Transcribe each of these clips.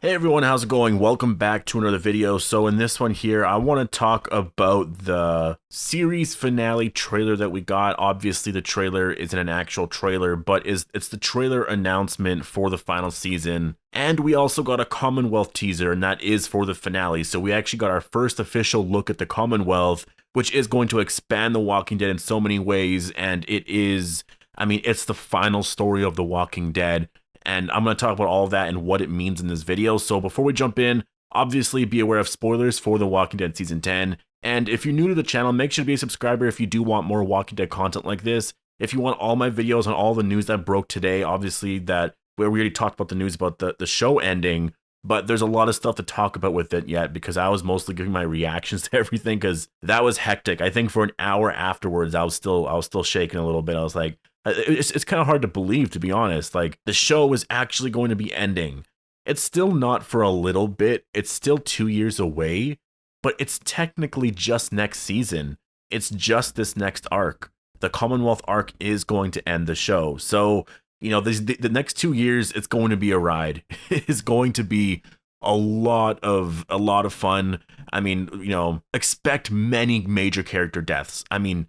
Hey everyone, how's it going? Welcome back to another video. So in this one here, I want to talk about the series finale trailer that we got. Obviously, the trailer isn't an actual trailer, but it's the trailer announcement for the final season. And we also got a Commonwealth teaser, and that is for the finale. So we actually got our first official look at the Commonwealth, which is going to expand The Walking Dead in so many ways. And it's the final story of The Walking Dead. And I'm going to talk about all of that and what it means in this video. So before we jump in, obviously be aware of spoilers for The Walking Dead Season 10. And if you're new to the channel, make sure to be a subscriber if you do want more Walking Dead content like this. If you want all my videos on all the news that broke today, obviously where we already talked about the news about the show ending, but there's a lot of stuff to talk about with it yet because I was mostly giving my reactions to everything because that was hectic. I think for an hour afterwards, I was still shaking a little bit. I was like, it's kind of hard to believe, to be honest. Like, the show is actually going to be ending. It's still not for a little bit. It's still 2 years away, but it's technically just next season. It's just this next arc. The Commonwealth arc is going to end the show. So, the next 2 years, it's going to be a ride. It's going to be a lot of fun. I mean, expect many major character deaths. I mean,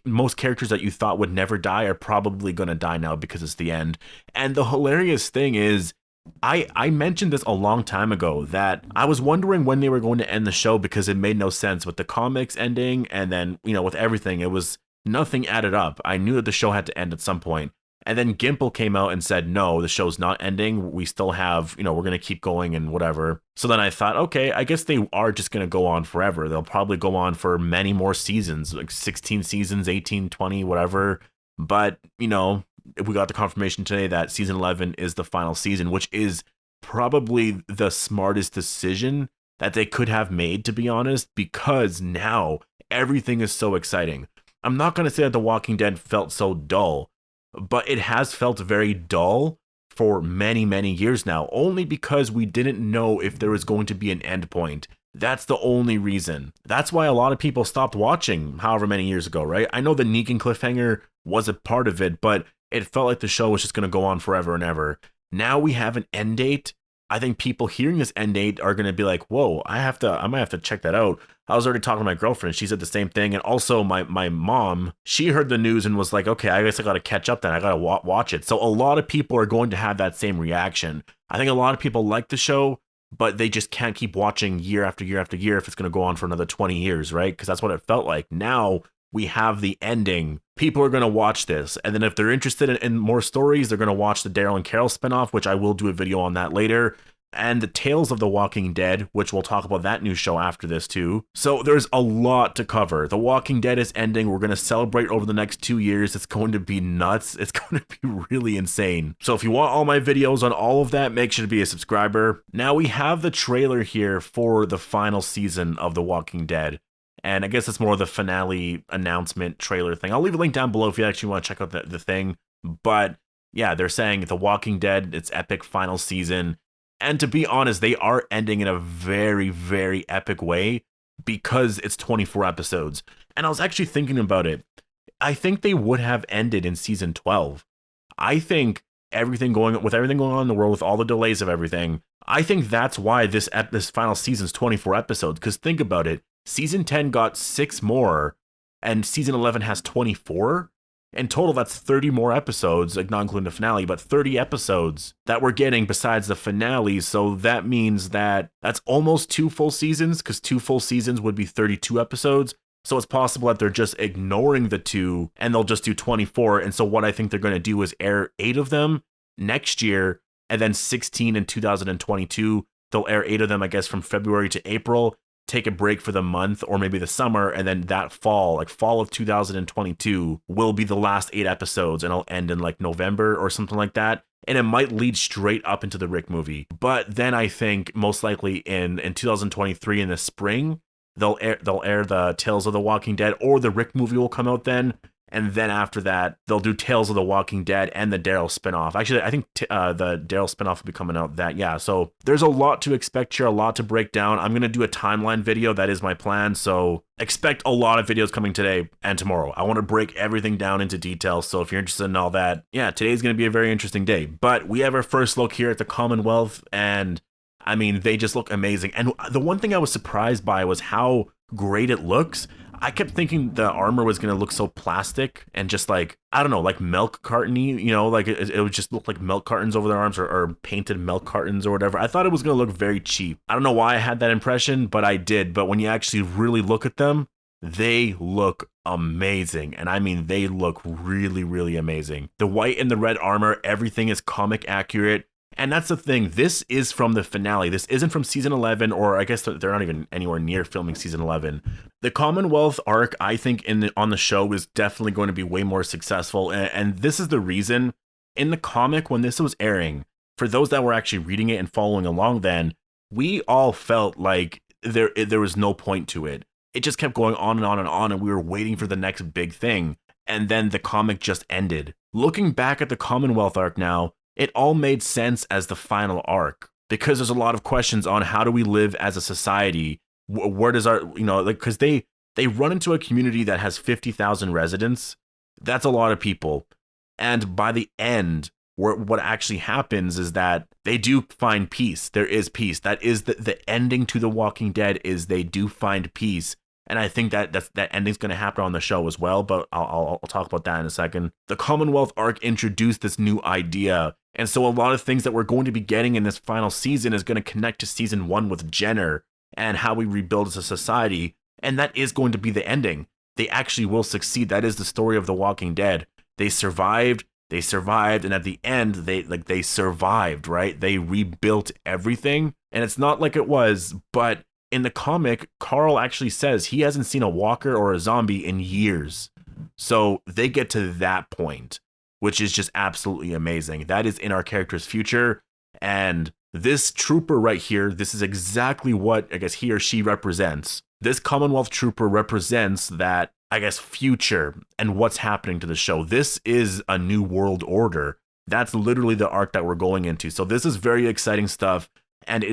most characters that you thought would never die are probably going to die now because it's the end. And the hilarious thing is, I mentioned this a long time ago that I was wondering when they were going to end the show because it made no sense with the comics ending and then, with everything. It was nothing added up. I knew that the show had to end at some point. And then Gimple came out and said, no, the show's not ending. We still have, we're going to keep going and whatever. So then I thought, okay, I guess they are just going to go on forever. They'll probably go on for many more seasons, like 16 seasons, 18, 20, whatever. But, we got the confirmation today that season 11 is the final season, which is probably the smartest decision that they could have made, to be honest, because now everything is so exciting. I'm not going to say that The Walking Dead felt so dull, but it has felt very dull for many, many years now, only because we didn't know if there was going to be an end point. That's the only reason. That's why a lot of people stopped watching however many years ago, right? I know the Negan cliffhanger was a part of it, but it felt like the show was just going to go on forever and ever. Now we have an end date. I think people hearing this end date are going to be like, whoa, I might have to check that out. I was already talking to my girlfriend. She said the same thing. And also my mom, she heard the news and was like, okay, I guess I got to catch up then. I got to watch it. So a lot of people are going to have that same reaction. I think a lot of people like the show, but they just can't keep watching year after year after year if it's going to go on for another 20 years, right? Because that's what it felt like. Now we have the ending. People are going to watch this. And then if they're interested in more stories, they're going to watch the Daryl and Carol spinoff, which I will do a video on that later. And the Tales of the Walking Dead, which we'll talk about that new show after this too. So there's a lot to cover. The Walking Dead is ending. We're going to celebrate over the next 2 years. It's going to be nuts. It's going to be really insane. So if you want all my videos on all of that, make sure to be a subscriber. Now we have the trailer here for the final season of The Walking Dead. And I guess it's more of the finale announcement trailer thing. I'll leave a link down below if you actually want to check out the thing. But yeah, they're saying The Walking Dead, its epic final season. And to be honest, they are ending in a very, very epic way because it's 24 episodes. And I was actually thinking about it. I think they would have ended in season 12. I think everything going on in the world, with all the delays of everything, I think that's why this final season's 24 episodes. Because think about it. Season 10 got 6 more, and season 11 has 24. In total, that's 30 more episodes, like not including the finale, but 30 episodes that we're getting besides the finale. So that means that that's almost 2 full seasons, because 2 full seasons would be 32 episodes. So it's possible that they're just ignoring the 2 and they'll just do 24. And so what I think they're going to do is air 8 of them next year, and then 16 in 2022. They'll air 8 of them, I guess, from February to April. Take a break for the month or maybe the summer, and then that fall of 2022 will be the last 8 episodes, and it'll end in like November or something like that. And it might lead straight up into the Rick movie. But then I think most likely in 2023 in the spring, they'll air the Tales of the Walking Dead, or the Rick movie will come out then. And then after that, they'll do Tales of the Walking Dead and the Daryl spinoff. Actually, I think the Daryl spinoff will be coming out that, yeah. So there's a lot to expect here, a lot to break down. I'm going to do a timeline video. That is my plan. So expect a lot of videos coming today and tomorrow. I want to break everything down into detail. So if you're interested in all that, yeah, today's going to be a very interesting day. But we have our first look here at the Commonwealth, and I mean, they just look amazing. And the one thing I was surprised by was how great it looks. I kept thinking the armor was going to look so plastic and just like, I don't know, like milk cartony, you know, like it would just look like milk cartons over their arms, or painted milk cartons or whatever. I thought it was going to look very cheap. I don't know why I had that impression, but I did. But when you actually really look at them, they look amazing. And I mean, they look really, really amazing. The white and the red armor, everything is comic accurate. And that's the thing. This is from the finale. This isn't from season 11, or I guess they're not even anywhere near filming season 11. The Commonwealth arc, I think, on the show is definitely going to be way more successful. And this is the reason. In the comic, when this was airing, for those that were actually reading it and following along then, we all felt like there was no point to it. It just kept going on and on and on, and we were waiting for the next big thing. And then the comic just ended. Looking back at the Commonwealth arc now, it all made sense as the final arc, because there's a lot of questions on how do we live as a society? Where does our, you know, like, because they run into a community that has 50,000 residents. That's a lot of people. And by the end, what actually happens is that they do find peace. There is peace. That is the ending to The Walking Dead, is they do find peace. And I think that ending's going to happen on the show as well, but I'll talk about that in a second. The Commonwealth arc introduced this new idea, and so a lot of things that we're going to be getting in this final season is going to connect to season 1 with Jenner and how we rebuild as a society, and that is going to be the ending. They actually will succeed. That is the story of The Walking Dead. They survived, and at the end, they survived, right? They rebuilt everything, and it's not like it was, but in the comic, Carl actually says he hasn't seen a walker or a zombie in years. So they get to that point, which is just absolutely amazing. That is in our character's future. And this trooper right here, this is exactly what I guess he or she represents. This Commonwealth trooper represents that, I guess, future and what's happening to the show. This is a new world order. That's literally the arc that we're going into. So this is very exciting stuff. And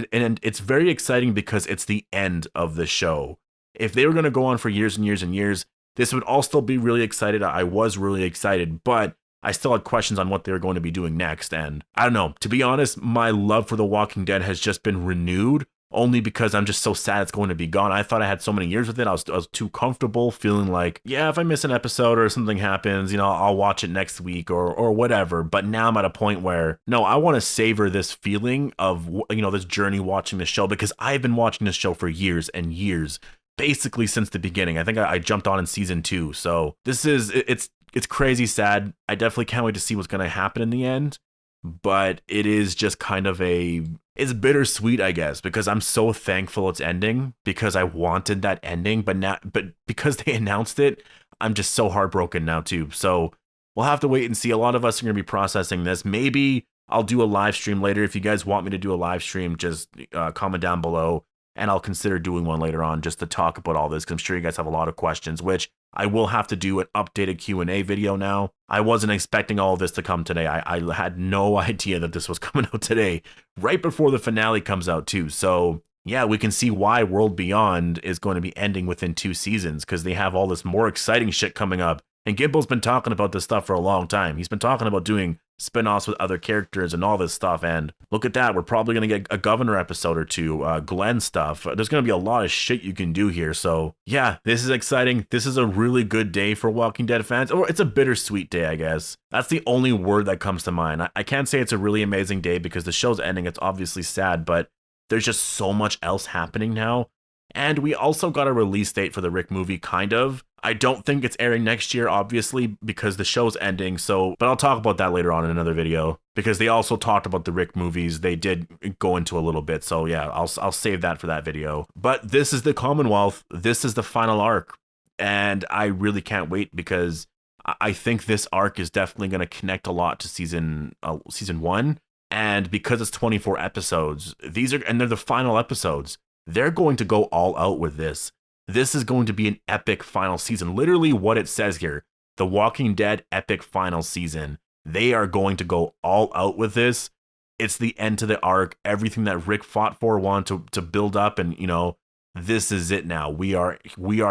it's very exciting because it's the end of the show. If they were going to go on for years and years and years, this would all still be really excited. I was really excited, but I still had questions on what they were going to be doing next. And I don't know, to be honest, my love for The Walking Dead has just been renewed, only because I'm just so sad it's going to be gone. I thought I had so many years with it. I was too comfortable feeling like, yeah, if I miss an episode or something happens, you know, I'll watch it next week or whatever. But now I'm at a point where, no, I want to savor this feeling of, you know, this journey watching the show, because I've been watching this show for years and years, basically since the beginning. I think I jumped on in season 2. So this is, it's crazy sad. I definitely can't wait to see what's going to happen in the end. But it is just kind of it's bittersweet, I guess, because I'm so thankful it's ending, because I wanted that ending, but because they announced it, I'm just so heartbroken now too. So we'll have to wait and see. A lot of us are going to be processing this. Maybe I'll do a live stream later. If you guys want me to do a live stream, just comment down below, and I'll consider doing one later on just to talk about all this, because I'm sure you guys have a lot of questions, which I will have to do an updated Q&A video now. I wasn't expecting all of this to come today. I had no idea that this was coming out today, right before the finale comes out too. So yeah, we can see why World Beyond is going to be ending within 2 seasons, because they have all this more exciting shit coming up. And Gimble's been talking about this stuff for a long time. He's been talking about doing spin-offs with other characters and all this stuff, and look at that, we're probably going to get a Governor episode or 2, Glenn stuff. There's going to be a lot of shit you can do here. So yeah, this is exciting. This is a really good day for Walking Dead fans, or it's a bittersweet day, I guess. That's the only word that comes to mind. I can't say it's a really amazing day because the show's ending. It's obviously sad, but there's just so much else happening now. And we also got a release date for the Rick movie, kind of. I don't think it's airing next year, obviously, because the show's ending. So, but I'll talk about that later on in another video, because they also talked about the Rick movies. They did go into a little bit. So yeah, I'll save that for that video. But this is the Commonwealth. This is the final arc. And I really can't wait, because I think this arc is definitely going to connect a lot to season 1. And because it's 24 episodes, and they're the final episodes, they're going to go all out with this. This is going to be an epic final season. Literally what it says here, The Walking Dead epic final season. They are going to go all out with this. It's the end to the arc. Everything that Rick fought for, wanted to build up, and you know, this is it now. We are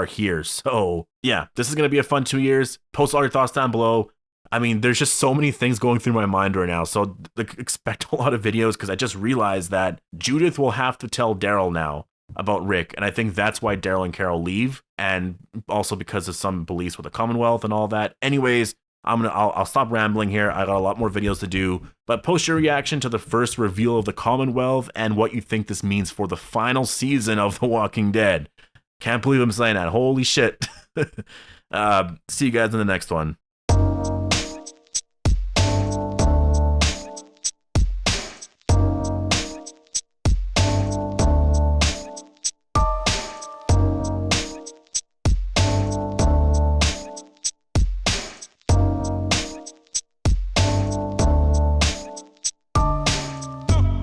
here. So yeah, this is going to be a fun 2 years. Post all your thoughts down below. I mean, there's just so many things going through my mind right now. So expect a lot of videos because I just realized that Judith will have to tell Daryl now about Rick. And I think that's why Daryl and Carol leave. And also because of some beliefs with the Commonwealth and all that. Anyways, I'll stop rambling here. I got a lot more videos to do, but post your reaction to the first reveal of the Commonwealth and what you think this means for the final season of The Walking Dead. Can't believe I'm saying that. Holy shit. See you guys in the next one.